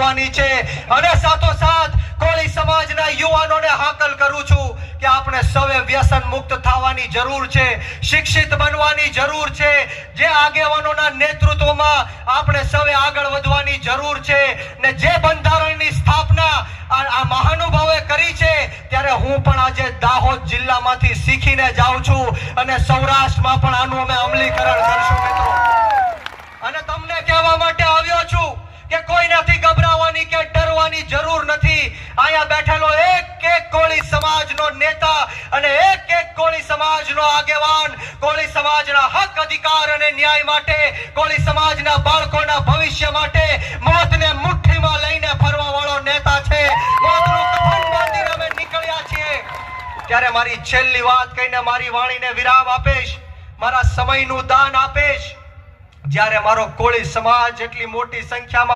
કરવાની છે અને સાથોસાથ કોળી સમાજના યુવાનોને હાકલ કરું છું કે આપણે સૌએ વ્યસન મુક્ત થવાની જરૂર છે, શિક્ષિત બનવાની જરૂર છે, જે આગેવાનોના નેતૃત્વમાં આપણે સૌએ આગળ વધવાની જરૂર છે ને જે બંધારણની સ્થાપના આ મહાનુભાવે કરી છે ત્યારે હું પણ આજે દાહોદ જિલ્લામાંથી શીખીને જાઉં છું અને સૌરાષ્ટ્રમાં પણ આનું અમે અમલીકરણ કરશું મિત્રો। અને તમને કહેવા માટે આવ્યો છું કે કોઈનાથી ગભરાવાની કે ડરવાની જરૂર નથી। અહીંયા બેઠેલો એક કોળી સમાજનો નેતા અને એક કોળી સમાજનો આગેવાન કોળી સમાજના હક અધિકાર અને ન્યાય માટે, કોળી સમાજના બાળકોના ભવિષ્ય માટે મોતને મુઠ્ઠીમાં લઈને ફરવા વાળો નેતા છે। મોતનું કફન બાંધીને અમે નીકળ્યા છીએ। ત્યારે મારી છેલ્લી વાત કહીને મારી વાણીને વિરામ આપીશ, મારા સમયનું દાન આપીશ। જ્યારે મારો કોળી સમાજ એટલી મોટી સંખ્યામાં